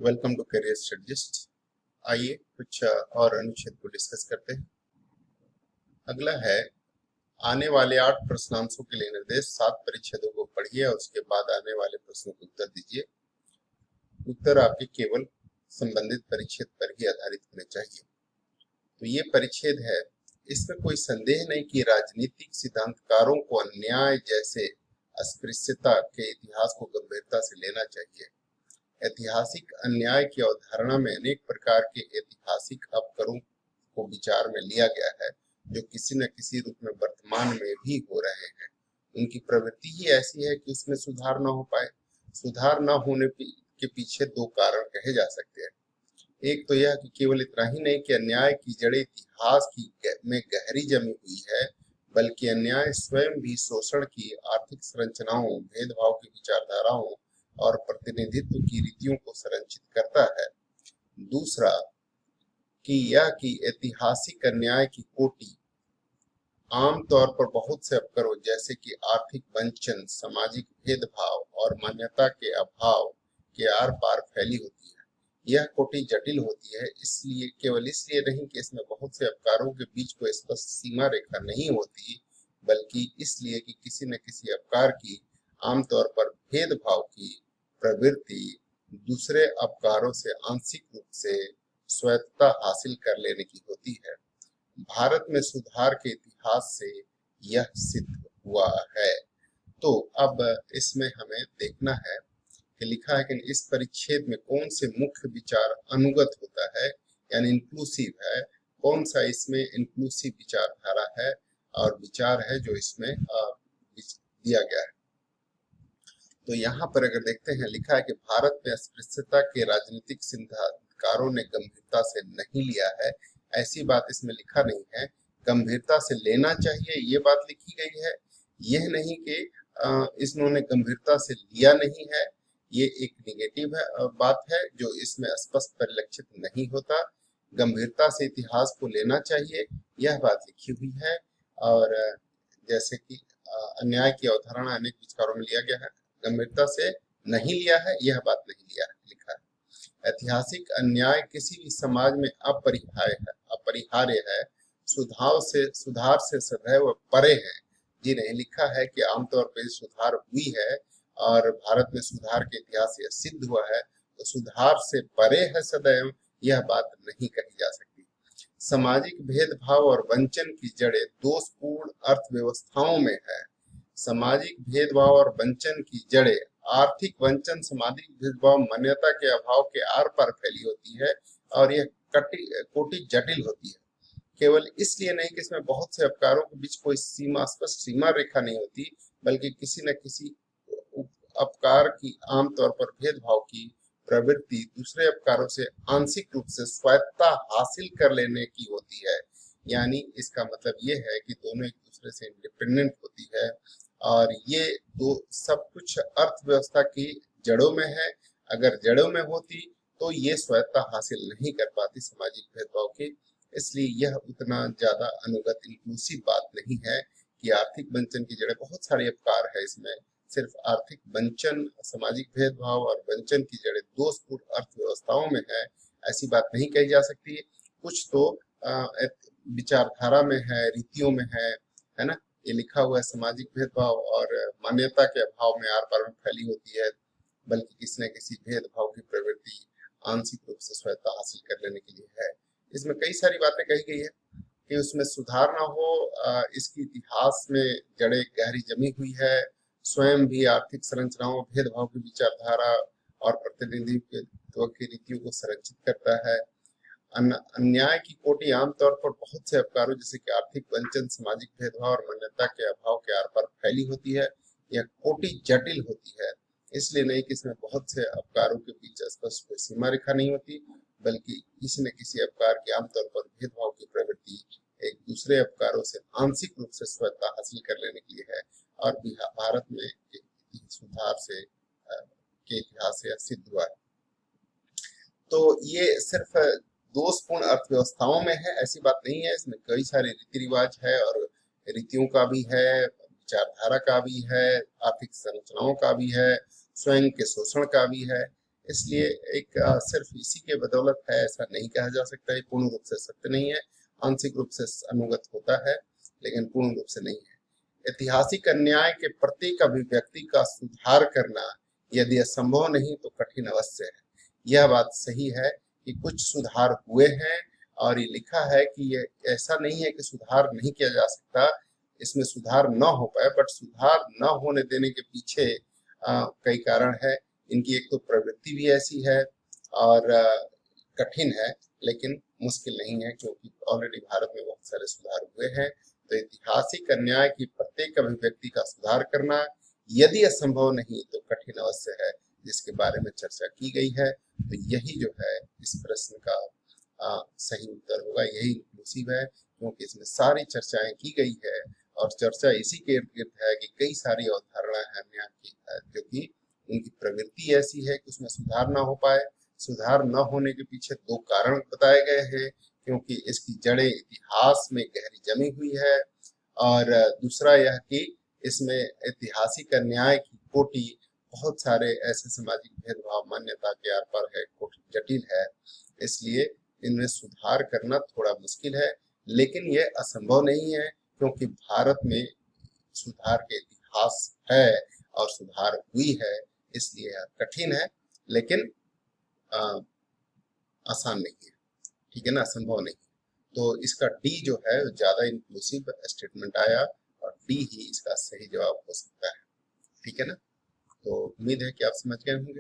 Welcome to career स्टडीजिस्ट। आइए कुछ और अनुच्छेद को डिस्कस करते हैं। अगला है आने वाले 8 प्रश्नांशों के लिए निर्देश। 7 परिच्छेदों को पढ़िए और उसके बाद आने वाले प्रश्नों के उत्तर दीजिए। उत्तर आपके केवल संबंधित परिच्छेद पर ही आधारित होने चाहिए। तो ये परिच्छेद है, इसमें कोई संदेह नहीं कि राजनीतिक सिद्धांतकारों को अन्याय जैसे अस्पृश्यता के इतिहास को गंभीरता से लेना चाहिए। ऐतिहासिक अन्याय की अवधारणा में अनेक प्रकार के ऐतिहासिक अपकरों को विचार में लिया गया है, जो किसी न किसी रूप में वर्तमान में भी हो रहे हैं। उनकी प्रवृत्ति ही ऐसी है कि उसमें सुधार न हो पाए। सुधार न होने के पीछे 2 कारण कहे जा सकते हैं। एक तो यह कि केवल इतना ही नहीं कि अन्याय की जड़ें इतिहास में गहरी जमी हुई है, बल्कि अन्याय स्वयं भी शोषण की आर्थिक संरचनाओं, भेदभाव की विचारधाराओं और प्रतिनिधित्व की रीतियों को संरक्षित करता है। दूसरा कि यह कि ऐतिहासिक अन्याय की कोटि आमतौर पर बहुत से अपकरों जैसे कि आर्थिक वंचन, सामाजिक भेदभाव और मान्यता के अभाव के आर पार फैली होती है। यह कोटि जटिल होती है, इसलिए केवल इसलिए नहीं कि इसमें बहुत से अपकारों के बीच कोई स्पष्ट सीमा रेखा नहीं होती, बल्कि इसलिए कि किसी न किसी अपकार की, आमतौर पर भेदभाव की प्रवृत्ति दूसरे अपकारों से आंशिक रूप से स्वायत्तता हासिल कर लेने की होती है। भारत में सुधार के इतिहास से यह सिद्ध हुआ है। तो अब इसमें हमें देखना है कि लिखा है कि इस परिच्छेद में कौन से मुख्य विचार अनुगत होता है, यानी इंक्लूसिव है, कौन सा इसमें इंक्लूसिव विचारधारा है और विचार है जो इसमें दिया गया है। तो यहाँ पर अगर देखते हैं, लिखा है कि भारत में अस्पृश्यता के राजनीतिक सिद्धांतकारों ने गंभीरता से नहीं लिया है। ऐसी बात इसमें लिखा नहीं है। गंभीरता से लेना चाहिए ये बात लिखी गई है। यह नहीं कि इसने गंभीरता से लिया नहीं है, ये एक निगेटिव बात है जो इसमें स्पष्ट परिलक्षित नहीं होता। गंभीरता से इतिहास को लेना चाहिए, यह बात लिखी हुई है। और जैसे कि अन्याय की अवधारणा अनेक विचारों में लिया गया है, गंभीरता से नहीं लिया है, यह बात नहीं लिया है, लिखा है। ऐतिहासिक अन्याय किसी भी समाज में अपरिहार्य है, सुधार से सदैव परे है। जी नहीं, लिखा है कि आमतौर पर सुधार हुई है और भारत में सुधार के इतिहास यह सिद्ध हुआ है, तो सुधार से परे है सदैव, यह बात नहीं कही जा सकती। सामाजिक भेदभाव और वंचन की जड़ें दोषपूर्ण अर्थव्यवस्थाओं में है। सामाजिक भेदभाव और वंचन की जड़ें आर्थिक वंचन, सामाजिक भेदभाव, मान्यता के अभाव के आर पार फैली होती है और यह कोटि जटिल होती है। केवल इसलिए नहीं कि इसमें बहुत से अपकारों के बीच कोई स्पष्ट सीमा रेखा नहीं होती, बल्कि किसी न किसी अपकार की, आमतौर पर भेदभाव की प्रवृत्ति दूसरे अपकारों से आंशिक रूप से स्वायत्तता हासिल कर लेने की होती है। यानी इसका मतलब ये है कि दोनों एक दूसरे से इंडिपेंडेंट होती है और ये दो सब कुछ अर्थव्यवस्था की जड़ों में है। अगर जड़ों में होती तो ये स्वायत्तता हासिल नहीं कर पाती सामाजिक भेदभाव की। इसलिए यह उतना ज्यादा अनुगत इंक्लूसिव बात नहीं है कि आर्थिक वंचन की जड़ें, बहुत सारे अपकार है इसमें, सिर्फ आर्थिक वंचन, सामाजिक भेदभाव और वंचन की जड़ें दोषपूर्ण अर्थव्यवस्थाओं में है, ऐसी बात नहीं कही जा सकती। कुछ तो विचारधारा में है, रीतियों में है ना। ये लिखा हुआ है सामाजिक भेदभाव और मान्यता के अभाव में आर पार में फैली होती है, बल्कि किसी न किसी भेदभाव की प्रवृत्ति आंशिक रूप से स्वायत्तता हासिल कर लेने के लिए है। इसमें कई सारी बातें कही गई है कि उसमें सुधार ना हो, इसकी इतिहास में जड़ें गहरी जमी हुई है, स्वयं भी आर्थिक संरचनाओं, भेदभाव की विचारधारा और प्रतिनिधित्व की रीतियों को संरक्षित करता है। अन्याय की कोटि आमतौर पर बहुत से अपकारों जैसे कि आर्थिक वंचन, सामाजिक भेदभाव और मान्यता के अभाव के आर पार फैली होती है। यह कोटि जटिल होती है, इसलिए नहीं कि इसमें बहुत से अपकारों के बीच स्पष्ट कोई सीमा रेखा नहीं होती, बल्कि किसी न किसी अपकार की, आमतौर पर भेदभाव की प्रवृत्ति एक दूसरे अपकारों से आंशिक रूप से स्वायत्तता हासिल कर लेने के लिए है। और भारत में सुधार से के इतिहास से सिद्ध हुआ है। तो ये सिर्फ दोषपूर्ण अर्थव्यवस्थाओं में है ऐसी बात नहीं है, इसमें कई सारे रीति रिवाज है और रीतियों का भी है, विचारधारा का भी है, आर्थिक संरचनाओं का भी है, स्वयं के शोषण का भी है। इसलिए एक सिर्फ इसी के बदौलत है ऐसा नहीं कहा जा सकता। ये पूर्ण रूप से सत्य नहीं है, आंशिक रूप से अनुगत होता है लेकिन पूर्ण रूप से नहीं है। ऐतिहासिक अन्याय के प्रत्येक अभिव्यक्ति का सुधार करना यदि असंभव नहीं तो कठिन अवश्य है। यह बात सही है कि कुछ सुधार हुए हैं और ये लिखा है कि ये ऐसा नहीं है कि सुधार नहीं किया जा सकता, इसमें सुधार न हो पाए, बट सुधार न होने देने के पीछे कई कारण है। इनकी एक तो प्रवृत्ति भी ऐसी है और कठिन है, लेकिन मुश्किल नहीं है क्योंकि ऑलरेडी भारत में बहुत सारे सुधार हुए हैं। तो ऐतिहासिक अन्याय की प्रत्येक अभिव्यक्ति का सुधार करना यदि असंभव नहीं तो कठिन अवश्य है, जिसके बारे में चर्चा की गई है। तो यही जो है इस प्रश्न का सही उत्तर होगा, यही इंक्लूसिव है क्योंकि इसमें सारी चर्चाएं की गई है और चर्चा इसी के इर्द गिर्द है कि कई सारी अवधारणाएं हैं अन्याय की जो कि उनकी प्रवृत्ति ऐसी है कि उसमें सुधार ना हो पाए। सुधार न होने के पीछे दो कारण बताए गए हैं, क्योंकि इसकी जड़ें इतिहास में गहरी जमी हुई है और दूसरा यह कि इसमें ऐतिहासिक अन्याय की कोटि बहुत सारे ऐसे सामाजिक भेदभाव मान्यता के आर पार है, कोटि जटिल है, इसलिए इनमें सुधार करना थोड़ा मुश्किल है। लेकिन यह असंभव नहीं है क्योंकि भारत में सुधार के इतिहास है और सुधार हुई है, इसलिए यह कठिन है लेकिन आसान नहीं है। ठीक है ना, असंभव नहीं। तो इसका डी जो है ज्यादा इंक्लूसिव स्टेटमेंट आया और डी ही इसका सही जवाब हो सकता है। ठीक है ना, तो उम्मीद है कि आप समझ गए होंगे।